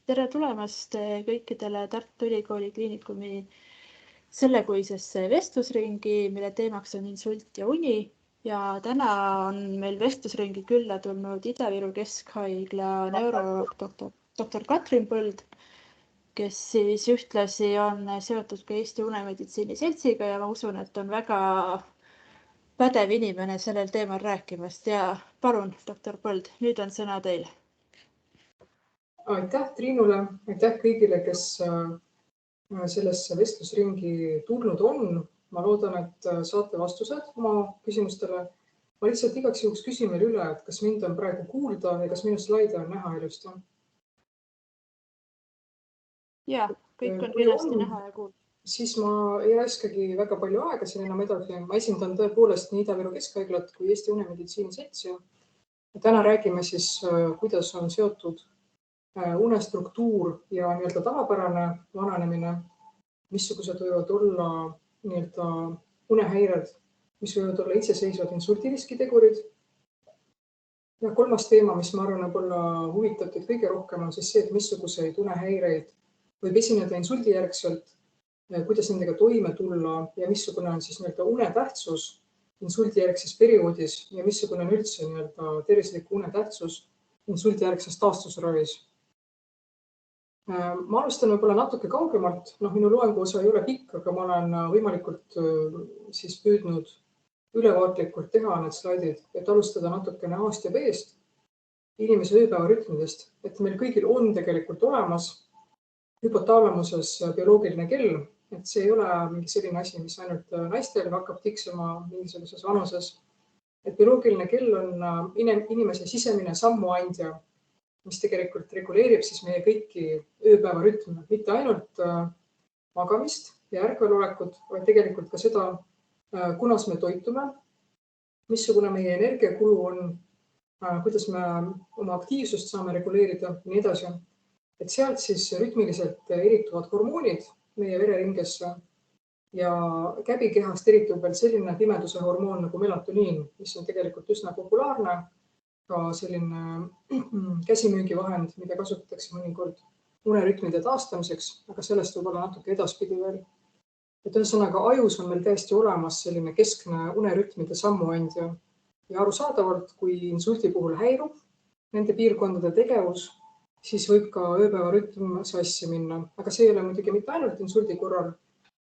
Tere tulemast kõikidele Tartu Ülikooli Kliinikumi sellekuisesse vestlusringi, mille teemaks on insult ja uni. Ja täna on meil vestlusringi külla tulnud Ida-Viru Keskhaigla neuroloog doktor Katrin Põld, kes siis ühtlasi on seotud ka Eesti Unemeditsiini Seltsiga ja ma usun, et on väga pädev inimene sellel teemal rääkimast. Ja palun, doktor Põld, nüüd on sõna teil. Aitäh Triinule, aitäh kõigile, kes sellesse vestlusringi tulnud on. Ma loodan, et saate vastused oma küsimustele. Ma lihtsalt igaks juhuks küsin veel üle, et kas mind on praegu kuulda ja kas minu slaide on näha ilusti? Ja, kõik on kenasti näha ja kuulda. Siis ma ei raiskagi väga palju aega siin enam edasi. Ma esindan tõepoolest nii Ida-Viru Keskhaiglat kui Eesti Unemeditsiini Seltsi. Täna räägime siis, kuidas on seotud unestruktuur ja nii-öelda tavapärane vananemine, missugused võivad olla nii-öelda unehäired, mis võivad olla iseseisvad insultiriskitegurid. Ja kolmas teema, mis ma arvan võib-olla huvitab teid kõige rohkem, on siis see, et missuguseid unehäireid võib esineda insuldijärgselt, kuidas nendega toime tulla ja missugune on siis nii-öelda unetähtsus insuldijärgses perioodis ja missugune on üldse nii-öelda tervisliku unetähtsus insuldijärgses taastusravis. Ma alustan võib-olla natuke kaugemalt. Minu loenguosa ei ole pikk, aga ma olen võimalikult siis püüdnud ülevaatlikult teha need slaidid, et alustada natukene A-st ja B-st, inimese ööpäevarütmidest, et meil kõigil on tegelikult olemas hüpotaalamuses bioloogiline kell, et see ei ole mingi selline asi, mis ainult naistel hakkab tiksuma mingisuguses vanuses. Et bioloogiline kell on inimese sisemine sammuandja, mis tegelikult reguleerib siis meie kõiki ööpäevarütme, mitte ainult magamist ja ärkvelolekut, vaid tegelikult ka seda, kunas me toitume, missugune meie energiakulu on, kuidas me oma aktiivsust saame reguleerida ja nii edasi. Et sealt siis rütmiliselt erituvad hormoonid meie vereringesse ja käbikehast eritub veel selline pimeduse hormoon nagu melatoniin, mis on tegelikult üsna populaarne, ka selline käsimüügivahend, mida kasutatakse mõnikord unerütmide taastamiseks, aga sellest võib-olla natuke edaspidi veel. Et ühesõnaga ajus on meil täiesti olemas selline keskne unerütmide sammuandja ja arusaadavalt, kui insulti puhul häirub nende piirkondade tegevus, siis võib ka ööpäevarütm sassi minna, aga see ei ole muidugi mitte ainult insuldi korral,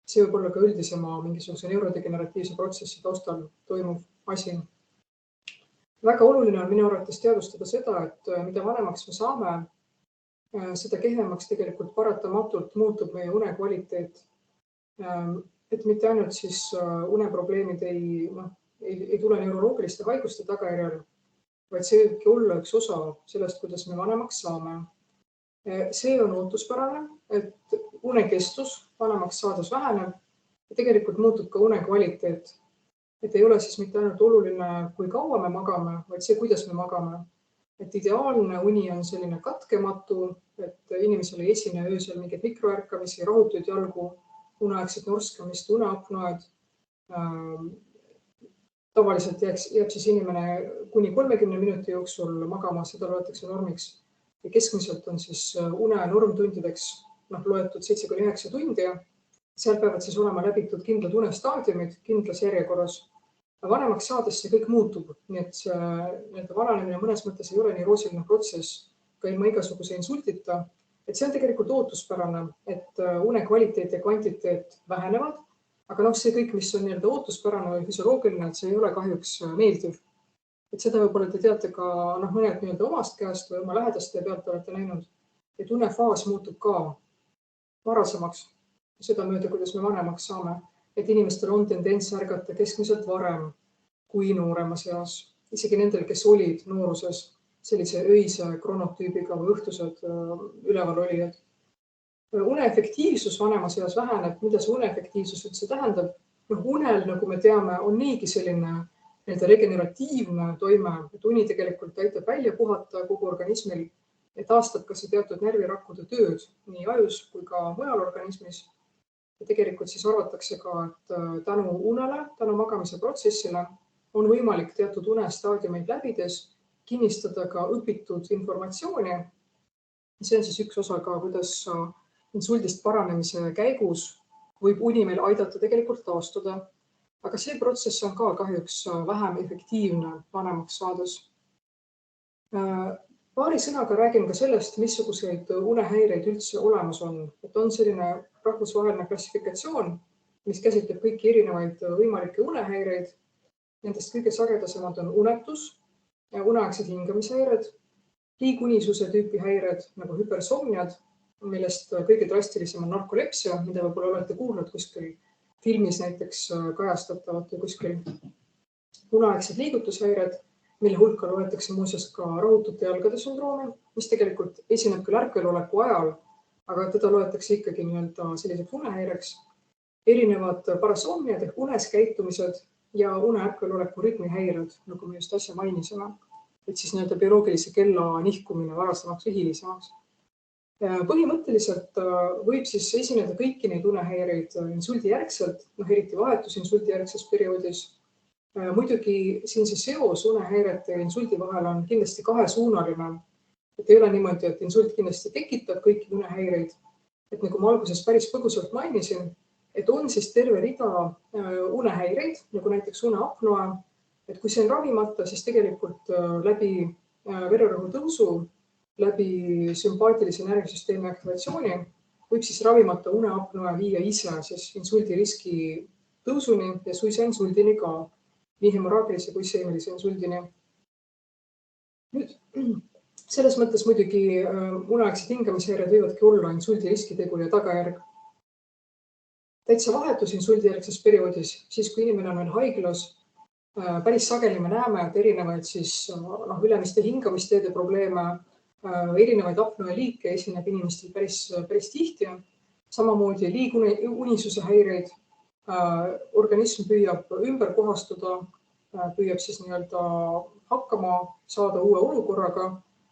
see võib olla ka üldisema mingisuguse neurodegeneratiivse protsessi taustal toimuv asi. Väga oluline on minu arvates teadvustada seda, et mida vanemaks me saame, seda kehvemaks tegelikult paratamatult muutub meie unekvaliteet. Et mitte ainult siis uneprobleemid ei tule neuroloogiliste haiguste tagajärjel, vaid see võibki olla üks osa sellest, kuidas me vanemaks saame. See on ootuspärane, et unekestus vanemaks saades väheneb ja tegelikult muutub ka unekvaliteet. Et ei ole siis mitte ainult oluline, kui kaua me magame, vaid see, kuidas me magame. Et ideaalne uni on selline katkematu, et inimesel ei esine öösel mingeid mikroärkamisi, rahutuid jalgu, uneaegset norskamist, uneapnoed. Tavaliselt jääb siis inimene kuni 30 minuti jooksul magama, seda loetakse normiks. Ja keskmiselt on siis une normtundideks loetud 7-9 tundi. Seal peavad siis olema läbitud kindlad unestaadiumid kindlas järjekorras. Vanemaks saades see kõik muutub, nii et see vananemine mõnes mõttes ei ole nii roosiline protsess ka ilma igasuguse insultita. Et see on tegelikult ootuspärane, et unekvaliteet ja kvantiteet vähenevad, aga see kõik, mis on nii-öelda ootuspärane või füsioloogiline, et see ei ole kahjuks meeldiv. Et seda võib-olla te teate ka mõned nii-öelda omast käest või oma lähedaste pealt olete näinud, et unefaas muutub ka varasemaks. Seda mööda, kuidas me vanemaks saame, et inimestel on tendents ärgata keskmiselt varem kui nooremas eas, isegi nendel, kes olid nooruses sellise öise kronotüübiga või õhtused üleval olijad. Uneefektiivsus vanemas eas väheneb. Mida see uneefektiivsus üldse tähendab? Unel, nagu me teame, on niigi selline regeneratiivne toime, et uni tegelikult aitab välja puhata kogu organismil ja taastab ka see teatud närvirakkude tööd nii ajus kui ka mujal organismis. Ja tegelikult siis arvatakse ka, et tänu unele, tänu magamise protsessile on võimalik teatud unestaadiumeid läbides kinnistada ka õpitud informatsiooni. See on siis üks osa ka, kuidas insuldist paranemise käigus võib uni meil aidata tegelikult taastuda. Aga see protsess on ka kahjuks vähem efektiivne vanemaks saades. Paari sõnaga räägin ka sellest, missuguseid unehäireid üldse olemas on. Et on selline rahvusvaheline klassifikatsioon, mis käsitleb kõiki erinevaid võimalikke unehäireid. Nendest kõige sagedasemad on unetus, uneaegsed hingamishäired, liigunisuse tüüpi häired nagu hüpersomniad, millest kõige drastilisem on narkolepsia, mida võib-olla olete kuulnud kuskil filmis näiteks kajastatavat või kuskil. Uneaegsed liigutushäired, mille hulka loetakse muuseas ka rahutute jalgade sündroomi, mis tegelikult esineb küll ärkveloleku ajal, aga teda loetakse ikkagi selliseks unehäireks. Erinevad parasomniad ehk unes käitumised ja une-ärkveloleku rütmihäired, nagu me just äsja mainisime. Et siis bioloogilise kella nihkumine varasemaks või hilisemaks. Põhimõtteliselt võib siis esineda kõiki neid unehäireid insuldi järgselt, eriti vahetusinsuldi järgses perioodis. Muidugi siin see seos unehäirete ja insuldi vahel on kindlasti kahesuunaline. Et ei ole niimoodi, et insult kindlasti tekitab kõiki unehäireid. Et nagu ma alguses päris põgusalt mainisin, et on siis terve rida unehäireid, nagu näiteks uneapnoe. Et kui see on ravimata, siis tegelikult läbi vererõhu tõusu, läbi sümpaatilise närvisüsteemi aktivatsiooni võib siis ravimata uneapnoe viia ise siis insuldi riski tõusuni ja suisa insuldini ka, nii hemoraagilise kui seemilise insuldini. Nüüd, selles mõttes muidugi uneaegsed hingamishäired võivadki olla insuldi riskitegur ja tagajärg. Täitsa vahetus insuldi järgses perioodis, siis kui inimene on veel haiglas, päris sageli me näeme, et erinevaid siis ülemiste hingamisteede probleeme, erinevaid apnoe liike esineb inimestel päris tihti. Samamoodi liigunisuse häireid. Organism püüab ümber kohastuda, püüab siis hakkama saada uue olukorraga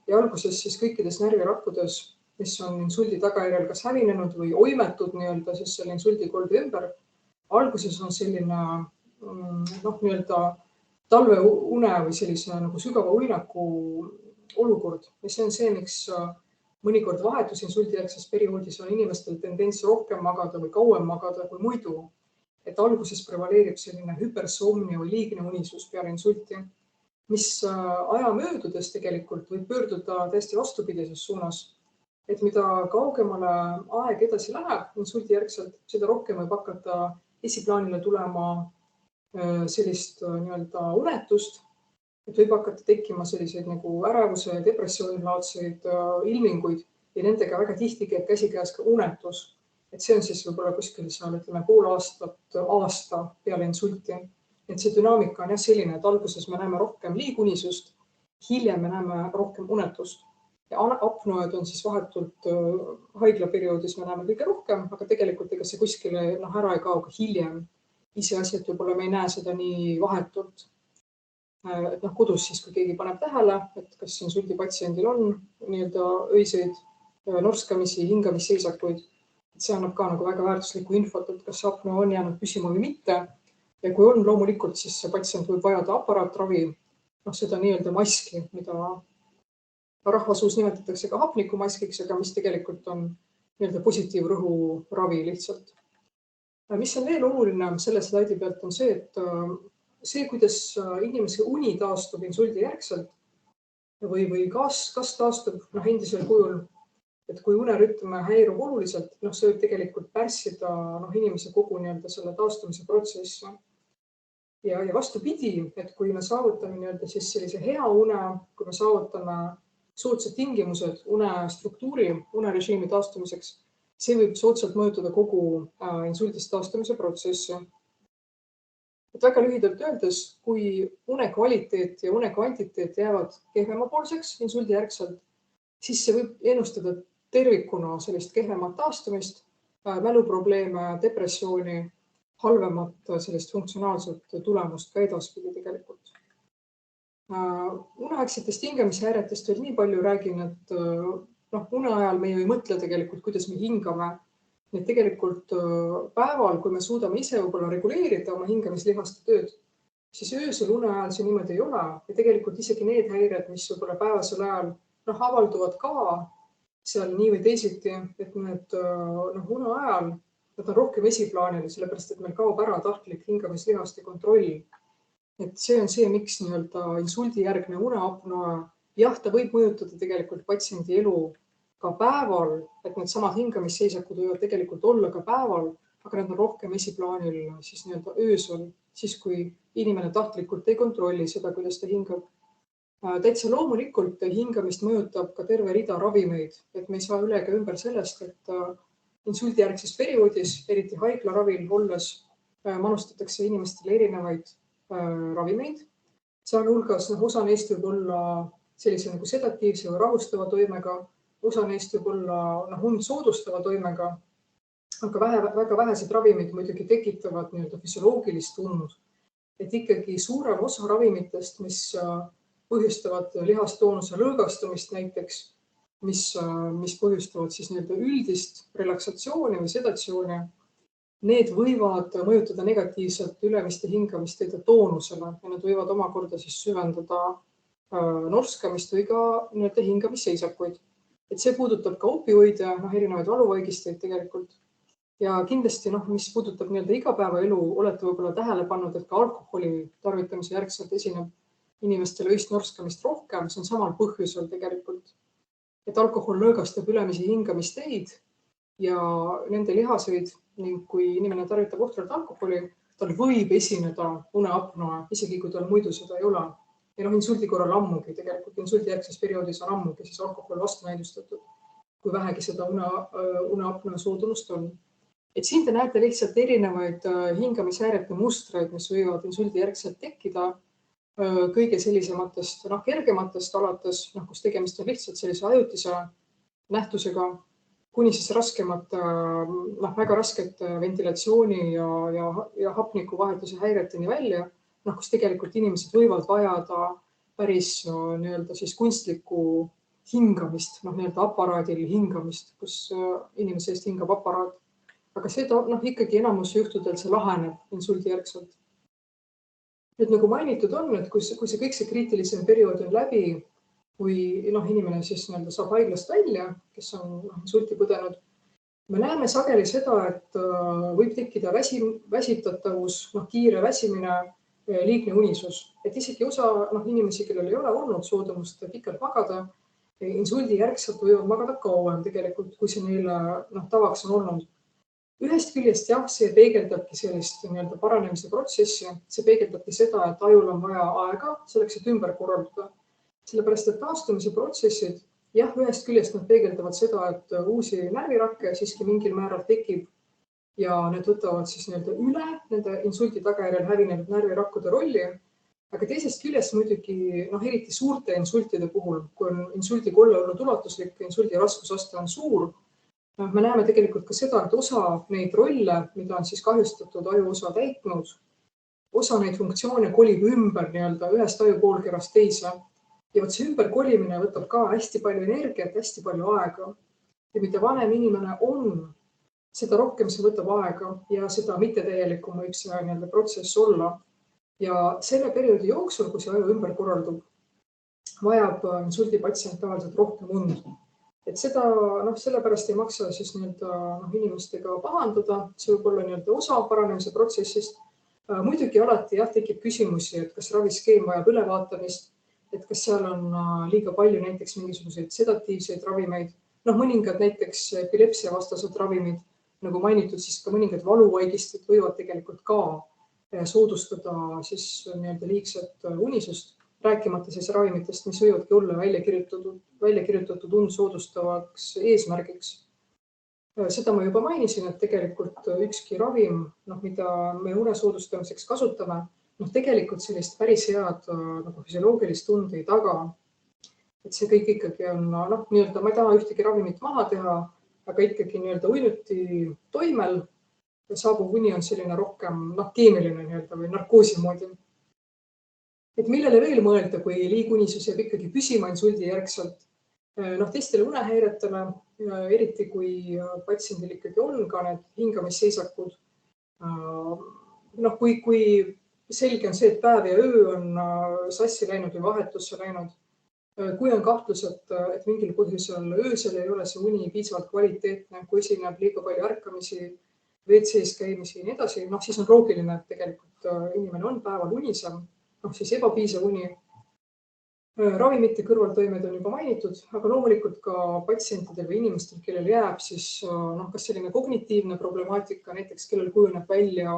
ja alguses siis kõikides närvirakkudes, mis on insuldi tagajärjel kas hävinenud või oimetud siis selle insuldikolde ümber. Alguses on selline talveune või sellise sügava uinaku olukord. Ja see on see, miks mõnikord vahetusinsuldi järgses perioodis on inimestel tendents rohkem magada või kauem magada kui muidu. Et alguses prevaleerib selline hüpersomnia või liigne unisus peale insulti, mis aja möödudes tegelikult võib pöörduda täiesti vastupidises suunas. Et mida kaugemale aeg edasi läheb insuldi järgselt, seda rohkem võib hakata esiplaanile tulema sellist unetust, et võib hakata tekkima selliseid nagu ärevuse ja depressioonilaadseid ilminguid ja nendega väga tihti käib käsikäes ka unetus. Et see on siis võib-olla kuskil seal, pool aasta peale insulti. Et see dünaamika on selline, et alguses me näeme rohkem liigunisust, hiljem me näeme rohkem unetust. Ja apnoed on siis vahetult haiglaperioodis me näeme kõige rohkem, aga tegelikult ega see kuskile ära ei kao ka hiljem. Iseasi, et võib-olla me ei näe seda nii vahetult. Et kodus siis, kui keegi paneb tähele, et kas insuldipatsiendil on öiseid norskamisi, hingamisseisakuid, et see annab ka väga väärtuslikku infot, et kas apnoe on jäänud püsima või mitte. Ja kui on, loomulikult siis see patsient võib vajada aparaatravi, seda maski, mida rahvasuus nimetatakse ka hapnikumaskiks, aga mis tegelikult on positiivrõhu ravi lihtsalt. Mis on veel oluline selle slaidi pealt on see, et see, kuidas inimese uni taastub insuldi järgselt või kas taastub endisel kujul, et kui unerütm häirub oluliselt, see võib tegelikult pärssida inimese kogu selle taastumise protsessi. Ja vastupidi, et kui me saavutame siis sellise hea une, kui me saavutame soodsad tingimused unestruktuuri, unerežiimi taastumiseks, see võib soodsalt mõjutada kogu insuldist taastumise protsessi. Et väga lühidalt öeldes, kui une kvaliteet ja une kvantiteet jäävad kehvemapoolseks insuldi järgselt, siis see võib ennustada tervikuna sellist kehvemat taastumist, mäluprobleeme, depressiooni, halvemat sellist funktsionaalset tulemust ka edaspidi tegelikult. Uneaegsetest hingamishäiretest veel nii palju räägin, et une ajal me ju ei mõtle tegelikult, kuidas me hingame. Nii tegelikult päeval, kui me suudame ise võib-olla reguleerida oma hingamislihaste tööd, siis öösel une ajal see niimoodi ei ole ja tegelikult isegi need häired, mis võib-olla päevasel ajal avalduvad ka seal nii või teisiti, et need une ajal nad on rohkem esiplaanil, sellepärast et meil kaob ära tahtlik hingamislihaste kontroll. Et see on see, miks insuldijärgne uneapnoa, jah, ta võib mõjutada tegelikult patsiendi elu ka päeval, et needsamad hingamisseisakud võivad tegelikult olla ka päeval, aga nad on rohkem esiplaanil siis öösel, siis kui inimene tahtlikult ei kontrolli seda, kuidas ta hingab. Täitsa loomulikult hingamist mõjutab ka terve rida ravimeid, et me ei saa üle ega ümber sellest, et insuldijärgses perioodis, eriti haiglaravil olles, manustatakse inimestele erinevaid ravimeid. Sealhulgas osa neist võib olla sellise nagu sedatiivse või rahustava toimega, osa neist võib olla und soodustava toimega, aga väga vähesed ravimid muidugi tekitavad füsioloogilist und. Et ikkagi suurem osa ravimitest, mis põhjustavad lihastoonuse lõõgastumist näiteks, mis põhjustavad siis üldist relaksatsiooni või sedatsiooni, need võivad mõjutada negatiivselt ülemiste hingamisteede toonusele ja need võivad omakorda siis süvendada norskamist või ka hingamisseisakuid. Et see puudutab ka opioide, erinevaid valuvaigisteid tegelikult. Ja kindlasti, mis puudutab igapäevaelu, olete võib-olla tähele pannud, et ka alkoholi tarvitamise järgselt esineb inimestele öist norskamist rohkem, see on samal põhjusel tegelikult. Et alkohol lõõgastab ülemisi hingamisteid ja nende lihaseid ning kui inimene tarvitab ohtralt alkoholi, tal võib esineda uneapnoa, isegi kui tal muidu seda ei ole. Ja insuldi korral ammugi tegelikult, insuldijärgses perioodis on ammugi siis alkohol vastunäidustatud, kui vähegi seda uneapnoa soodumust on. Et siin te näete lihtsalt erinevaid hingamishäirete mustreid, mis võivad insuldijärgselt tekkida kõige sellisematest kergematest alates, kus tegemist on lihtsalt sellise ajutise nähtusega, kuni siis raskemate, väga raskete ventilatsiooni ja hapnikuvahetuse häireteni välja, kus tegelikult inimesed võivad vajada päris siis kunstlikku hingamist, aparaadil hingamist, kus inimese eest hingab aparaat. Aga seda ikkagi enamus juhtudel see laheneb insuldijärgselt. Nüüd nagu mainitud on, et kui see kõik see kriitilisem periood on läbi, kui inimene siis saab haiglast välja, kes on insulti põdenud, me näeme sageli seda, et võib tekkida väsitatavus, kiire väsimine, liigne unisus. Et isegi osa inimesi, kellel ei ole olnud soodumust pikalt magada, insuldi järgselt võivad magada kauem tegelikult, kui see neile tavaks on olnud. Ühest küljest jah, see peegeldabki sellist paranemise protsessi, see peegeldabki seda, et ajul on vaja aega selleks, et ümber korraldada. Sellepärast, et taastumise protsessid, jah, ühest küljest nad peegeldavad seda, et uusi närvirakke siiski mingil määral tekib ja need võtavad siis üle nende insuldi tagajärjel hävinenud närvirakkude rolli. Aga teisest küljest muidugi, eriti suurte insultide puhul, kui on insuldi kolle olnud ulatuslik, insuldi raskusaste on suur, me näeme tegelikult ka seda, et osa neid rolle, mida on siis kahjustatud ajuosa täitnud, osa neid funktsioone kolib ümber ühest ajupoolkerast teise. Ja võt see ümberkolimine võtab ka hästi palju energiat, hästi palju aega. Ja mida vanem inimene on, seda rohkem see võtab aega ja seda mittetäielikum võib see protsess olla. Ja selle perioodi jooksul, kui see aju ümber korraldub, vajab insuldipatsient tavaliselt rohkem und. Et seda sellepärast ei maksa siis inimestega pahandada, see võib olla osa paranemise protsessist. Muidugi alati jah, tekib küsimusi, et kas raviskeem vajab ülevaatamist, et kas seal on liiga palju näiteks mingisuguseid sedatiivseid ravimeid, mõningad näiteks epilepsia vastased ravimid, nagu mainitud, siis ka mõningad valuvaigistid võivad tegelikult ka soodustada siis liigset unisust. Rääkimata siis ravimitest, mis võivadki olla välja kirjutatud und soodustavaks eesmärgiks. Seda ma juba mainisin, et tegelikult ükski ravim, mida me une soodustamiseks kasutame, tegelikult sellist päris head füsioloogilist und ei taga. Et see kõik ikkagi on, ma ei taha ühtegi ravimit maha teha, aga ikkagi uinuti toimel saabuv uni on selline rohkem keemiline või narkoosi moodi. Et millele veel mõelda, kui liigunisus jääb ikkagi püsima insuldi järgselt? Teistele unehäiretele, eriti kui patsiendil ikkagi on ka need hingamisseisakud. Kui selge on see, et päev ja öö on sassi läinud või vahetusse läinud. Kui on kahtlus, et mingil põhjusel öösel ei ole see uni piisavalt kvaliteetne, kui esineb liiga palju ärkamisi, WC-s käimisi ja nii edasi, siis on loogiline, et tegelikult inimene on päeval unisem, siis ebapiisav uni. Ravimite kõrvaltoimed on juba mainitud, aga loomulikult ka patsientidel või inimestel, kellel jääb siis kas selline kognitiivne problemaatika, näiteks kellel kujuneb välja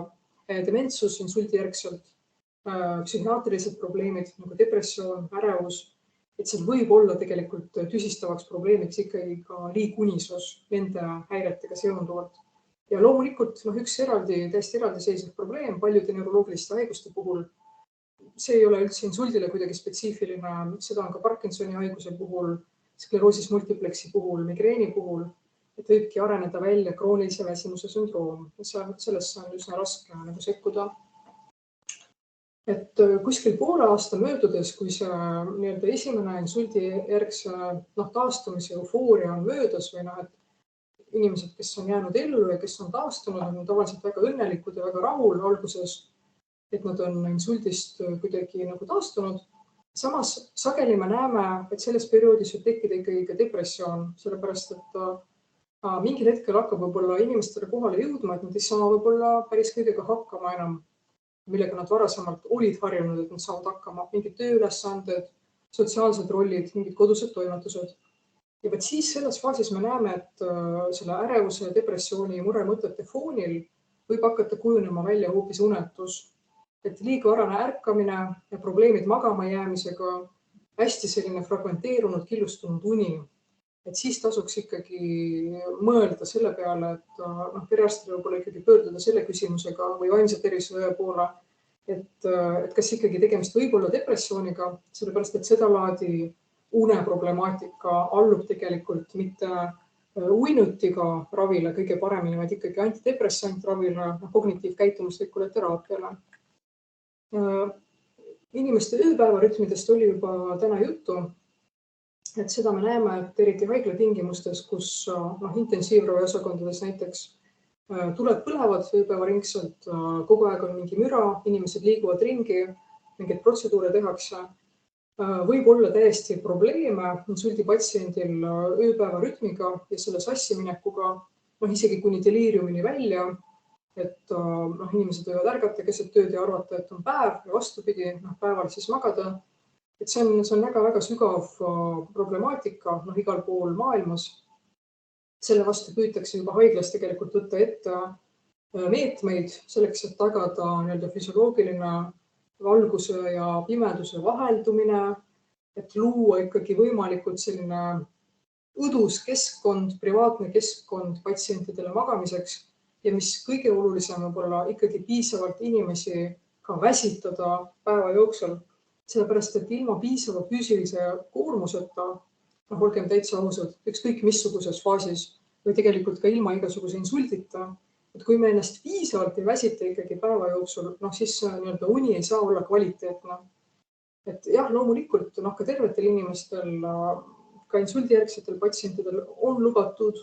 dementsus insuldijärgselt, psühhiaatrilised probleemid nagu depressioon, ärevus, et seal võib olla tegelikult tüsistavaks probleemiks ikkagi ka liigunisus nende häiretega seonduvalt. Ja loomulikult üks täiesti eraldiseisev probleem paljude neuroloogiliste haiguste puhul, see ei ole üldse insuldile kuidagi spetsiifiline, seda on ka Parkinsoni haiguse puhul, skleroosis multiplexi puhul, migreeni puhul, et võibki areneda välja kroonilise väsimuse sündroom. Sellesse on üsna raske sekkuda. Et kuskil poole aasta möödudes, kui see nii-öelda esimene insuldijärgse taastumise eufooria on möödas või et inimesed, kes on jäänud ellu ja kes on taastunud, on tavaliselt väga õnnelikud ja väga rahul alguses, et nad on insuldist kuidagi taastunud. Samas sageli me näeme, et selles perioodis võib tekkida ikkagi ka depressioon, sellepärast et mingil hetkel hakkab võib-olla inimestele kohale jõudma, et nad ei saa võib-olla päris kõigega hakkama enam, millega nad varasemalt olid harjunud, et nad saavad hakkama, mingid tööülesanded, sotsiaalsed rollid, mingid kodused toimetused. Ja võt siis selles faasis me näeme, et selle ärevuse, depressiooni, muremõtete foonil võib hakata kujunema välja hoopis unetus. Et liiga varane ärkamine ja probleemid magama jäämisega, hästi selline fragmenteerunud, killustunud uni. Et siis tasuks ikkagi mõelda selle peale, et perearstile võib-olla ikkagi pöörduda selle küsimusega või vaimse tervishoiu poole, et kas ikkagi tegemist võib olla depressiooniga, sellepärast et seda laadi uneproblemaatika allub tegelikult mitte uinutiga ravile kõige paremini, vaid ikkagi antidepressantravile, kognitiivkäitumuslikule teraapiale. Inimeste ööpäevarütmidest oli juba täna juttu, et seda me näeme, et eriti haiglatingimustes, kus intensiivraviosakondades näiteks tuled põlevad ööpäevaringselt, kogu aeg on mingi müra, inimesed liiguvad ringi, mingeid protseduure tehakse, võib olla täiesti probleeme insuldipatsiendil ööpäevarütmiga ja selle sassiminekuga, isegi kuni deliiriumini välja. Et inimesed võivad ärgata keset tööd ja arvata, et on päev ja vastupidi, päeval siis magada. Et see on väga-väga sügav problemaatika igal pool maailmas. Selle vastu püütakse juba haiglas tegelikult võtta ette meetmeid selleks, et tagada füsioloogiline valguse ja pimeduse vaheldumine, et luua ikkagi võimalikult selline õdus keskkond, privaatne keskkond patsientidele magamiseks. Ja mis kõige olulisem võib-olla ikkagi piisavalt inimesi ka väsitada päeva jooksul, sellepärast et ilma piisava füüsilise koormuseta, olgem täitsa ausad, ükskõik missuguses faasis või tegelikult ka ilma igasuguse insuldita, et kui me ennast piisavalt ei väsita ikkagi päeva jooksul, siis uni ei saa olla kvaliteetne. Et jah, loomulikult ka tervetel inimestel, ka insuldijärgsetel patsientidel on lubatud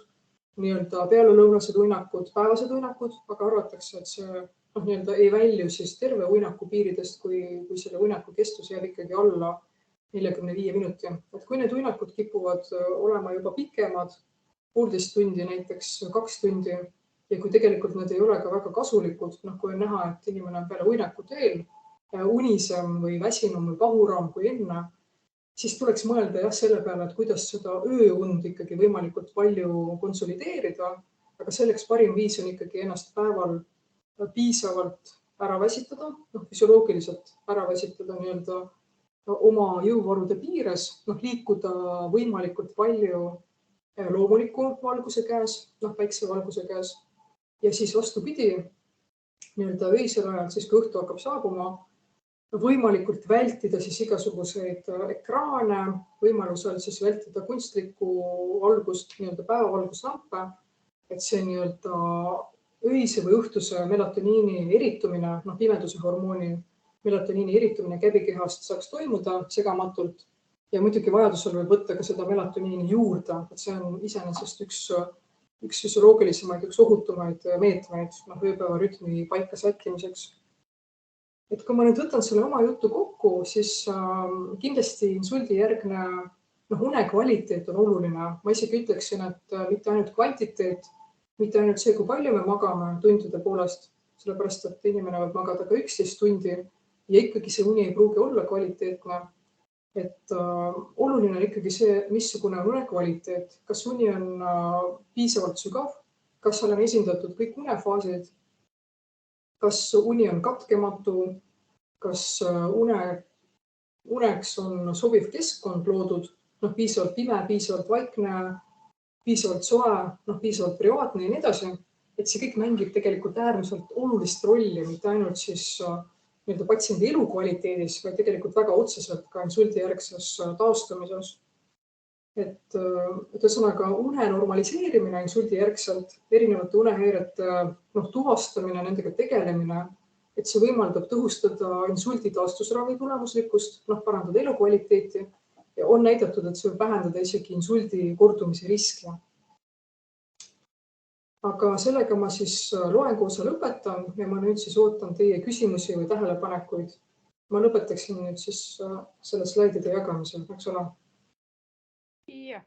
pealelõunased uinakud, päevased uinakud, aga arvatakse, et see ei välju siis terve uinaku piiridest, kui selle uinaku kestus jääb ikkagi alla 45 minuti. Et kui need uinakud kipuvad olema juba pikemad, 1,5 tundi, näiteks 2 tundi, ja kui tegelikult need ei ole ka väga kasulikud, kui on näha, et inimene on peale uinaku teel, unisem või väsinum või pahuram kui enne, siis tuleks mõelda selle peale, et kuidas seda ööund ikkagi võimalikult palju konsolideerida, aga selleks parim viis on ikkagi ennast päeval piisavalt ära väsitada, füsioloogiliselt ära väsitada oma jõuvarude piires, liikuda võimalikult palju loomuliku valguse käes, päiksevalguse käes ja siis vastupidi, öisel ajal, siis kui õhtu hakkab saabuma, võimalikult vältida siis igasuguseid ekraane, võimalusel siis vältida kunstlikku valgust, päevavalguslampe, et see öise või õhtuse melatoniini eritumine, pimeduse hormooni melatoniini eritumine käbikehast saaks toimuda segamatult ja muidugi vajadusel võib võtta ka seda melatoniini juurde, et see on iseenesest üks füsioloogilisemaid, üks ohutumaid meetmeid ööpäevarütmi paika sättimiseks. et kui ma nüüd võtan selle oma jutu kokku, siis kindlasti insuldijärgne une kvaliteet on oluline. Ma isegi ütleksin, et mitte ainult kvantiteet, mitte ainult see, kui palju me magame tundide poolest, sellepärast et inimene võib magada ka 11 tundi ja ikkagi see uni ei pruugi olla kvaliteetne. Et oluline on ikkagi see, missugune on une kvaliteet. Kas uni on piisavalt sügav, kas seal on esindatud kõik unefaasid, kas uni on katkematu, kas uneks on sobiv keskkond loodud, piisavalt pime, piisavalt vaikne, piisavalt soe, piisavalt privaatne ja nii edasi. Et see kõik mängib tegelikult äärmiselt olulist rolli, mitte ainult siis patsiendi elukvaliteedis, vaid tegelikult väga otseselt ka insuldijärgses taastumises. Et ühesõnaga une normaliseerimine insuldijärgselt, erinevate unehäirete tuvastamine, nendega tegelemine, et see võimaldab tõhustada insuldi taastusravi tulemuslikkust, parandada elukvaliteeti ja on näidatud, et see võib vähendada isegi insuldi kordumise riski. Aga sellega ma siis loengu osa lõpetan ja ma nüüd siis ootan teie küsimusi või tähelepanekuid. Ma lõpetaksin nüüd siis selle slaidide jagamise, eks ole? Jah.